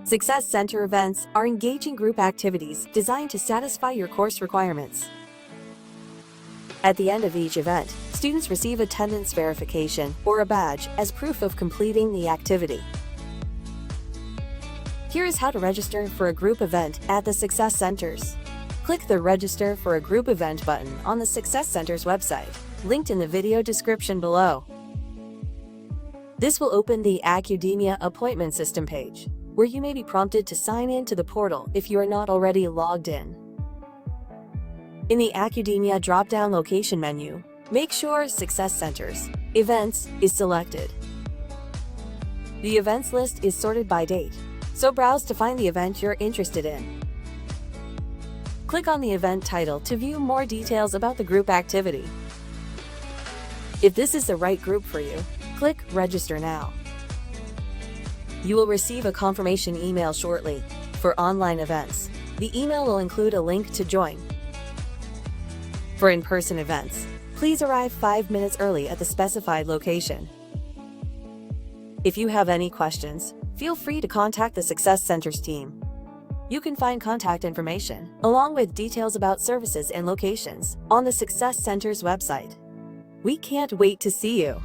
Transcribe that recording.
Success Center events are engaging group activities designed to satisfy your course requirements. At the end of each event, students receive attendance verification or a badge as proof of completing the activity. Here is how to register for a group event at the Success Centers. Click the Register for a Group Event button on the Success Centers website, linked in the video description below. This will open the Academia Appointment System page, where you may be prompted to sign in to the portal if you are not already logged in. In the Academia drop-down location menu, make sure Success Centers Events is selected. The events list is sorted by date, so browse to find the event you're interested in. Click on the event title to view more details about the group activity. If this is the right group for you, click Register Now. You will receive a confirmation email shortly. For online events, the email will include a link to join. For in-person events, please arrive 5 minutes early at the specified location. If you have any questions, feel free to contact the Success Centers team. You can find contact information, along with details about services and locations, on the Success Centers website. We can't wait to see you!